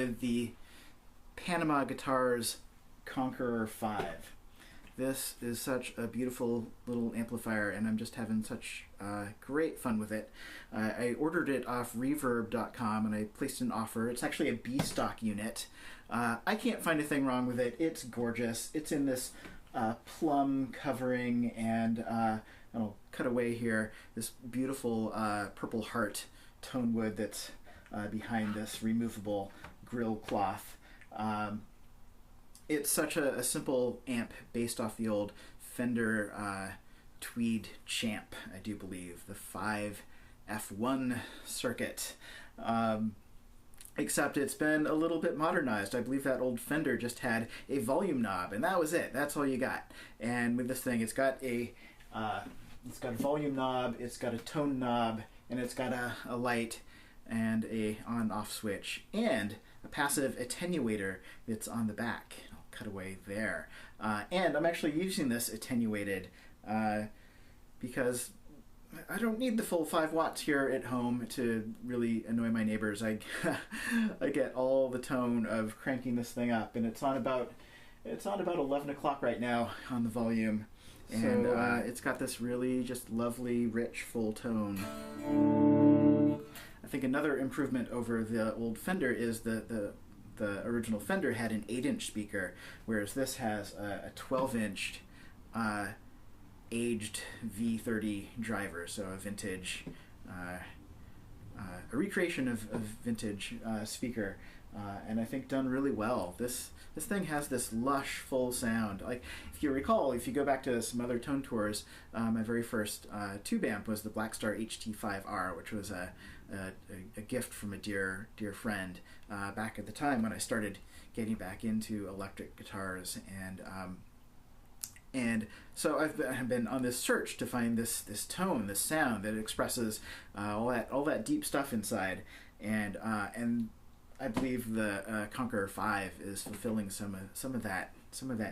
with the Panama Guitars Conqueror 5. This is such a beautiful little amplifier, and I'm just having such great fun with it. I ordered it off reverb.com and I placed an offer. It's actually a B-stock unit. I can't find a thing wrong with it. It's gorgeous. It's in this plum covering, and I'll cut away here, this beautiful purple heart tone wood that's behind this removable grill cloth. It's such a simple amp based off the old Fender Tweed Champ, I do believe, the 5F1 circuit. Except it's been a little bit modernized. I believe that old Fender just had a volume knob, and that was it. That's all you got. And with this thing, it's got a volume knob, it's got a tone knob, and it's got a light and a on-off switch, and a passive attenuator that's on the back. I'll cut away there. And I'm actually using this attenuated because I don't need the full 5 watts here at home to really annoy my neighbors. I get all the tone of cranking this thing up, and it's on about 11 o'clock right now on the volume, and it's got this really just lovely, rich, full tone. I think another improvement over the old Fender is the original Fender had an 8-inch speaker, whereas this has a 12-inch aged V30 driver, so a vintage, a recreation of vintage speaker, and I think done really well. This thing has this lush, full sound. Like, if you recall, if you go back to some other tone tours, my very first tube amp was the Blackstar HT5R, which was a gift from a dear friend back at the time when I started getting back into electric guitars, and so I've been on this search to find this tone, this sound that expresses all that deep stuff inside, and I believe the Conqueror 5 is fulfilling some of that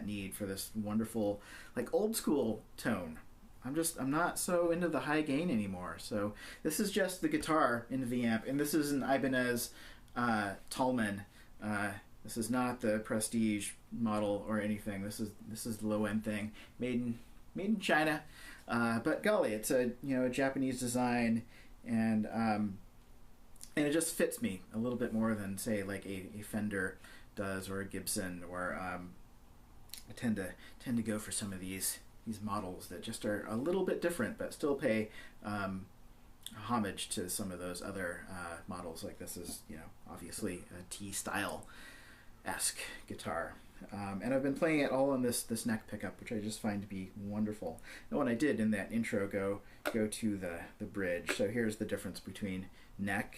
need for this wonderful, like, old school tone. I'm not so into the high gain anymore. So this is just the guitar into the amp, and this is an Ibanez Tallman. This is not the Prestige model or anything. This is the low end thing, made in China. But golly, it's a Japanese design, and it just fits me a little bit more than, say, like a Fender does, or a Gibson, or I tend to go for some of these models that just are a little bit different, but still pay homage to some of those other models. Like, this is, obviously a T-style-esque guitar. And I've been playing it all on this neck pickup, which I just find to be wonderful. And when I did in that intro go to the bridge. So here's the difference between neck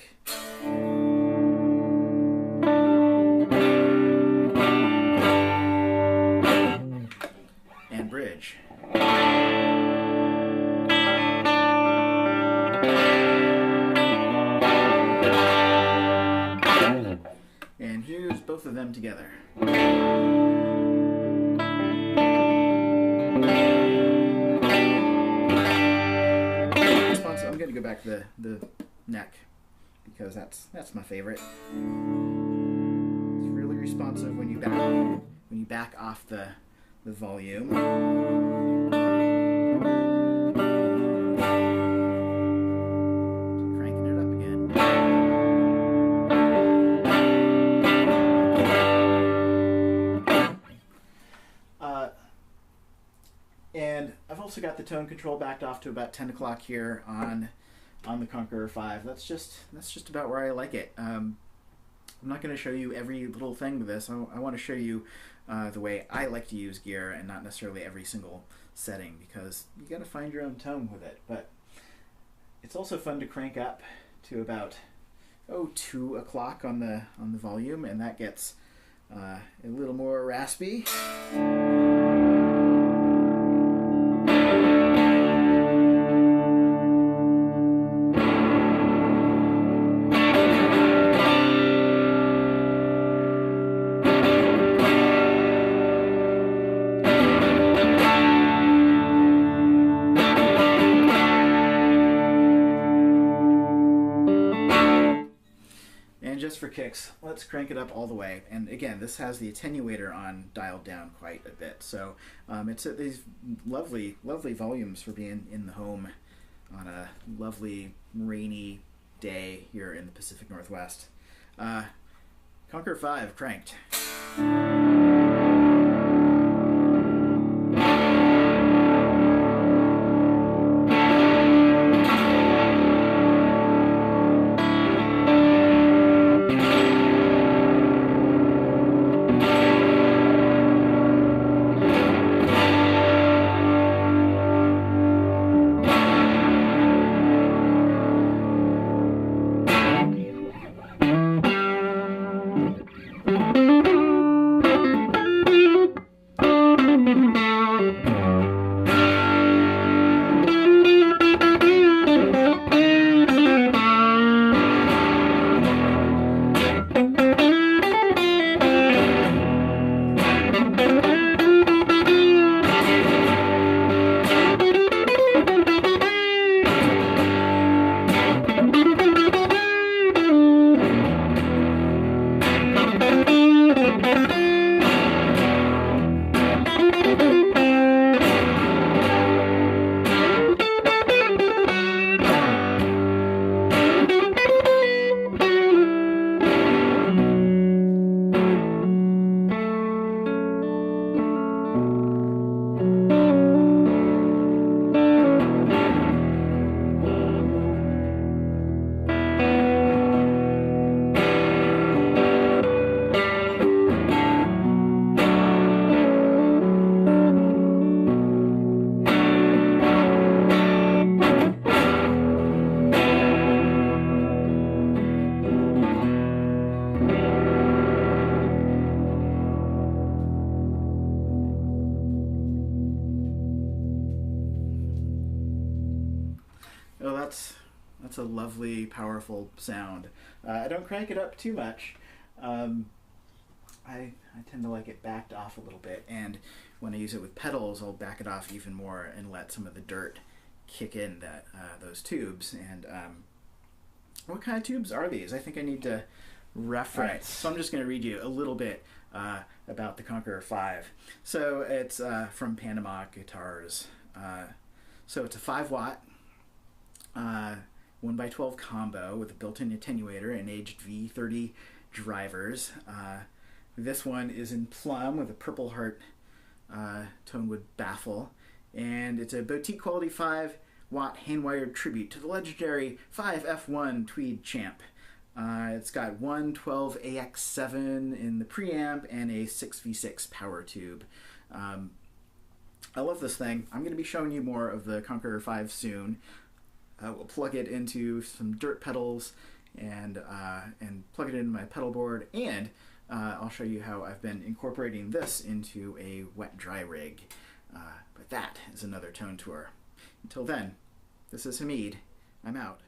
and bridge. And here's both of them together. I'm going to go back to the neck, because that's my favorite. It's really responsive when you back off the volume. Cranking it up again. And I've also got the tone control backed off to about 10 o'clock here on the Conqueror 5. That's just about where I like it. I'm not going to show you every little thing with this. I want to show you the way I like to use gear, and not necessarily every single setting, because you got to find your own tone with it. But it's also fun to crank up to about 2 o'clock on the volume, and that gets a little more raspy. just for kicks, let's crank it up all the way. And again, this has the attenuator on dialed down quite a bit. So it's at these lovely, lovely volumes for being in the home on a lovely rainy day here in the Pacific Northwest. Conqueror 5 cranked. Oh, that's a lovely, powerful sound. I don't crank it up too much. I tend to like it backed off a little bit, and when I use it with pedals, I'll back it off even more and let some of the dirt kick in those tubes. And what kind of tubes are these? I think I need to reference. Right. So I'm just going to read you a little bit about the Conqueror 5. So it's from Panama Guitars. So it's a 5-watt 1x12 combo with a built-in attenuator and aged V30 drivers. This one is in plum with a Purple Heart tonewood baffle, and it's a boutique quality 5-watt hand-wired tribute to the legendary 5F1 Tweed Champ. It's got one 12AX7 in the preamp and a 6V6 power tube. I love this thing. I'm going to be showing you more of the Conqueror 5 soon. We'll plug it into some dirt pedals and plug it into my pedal board, and I'll show you how I've been incorporating this into a wet-dry rig. But that is another tone tour. Until then, this is Hamid. I'm out.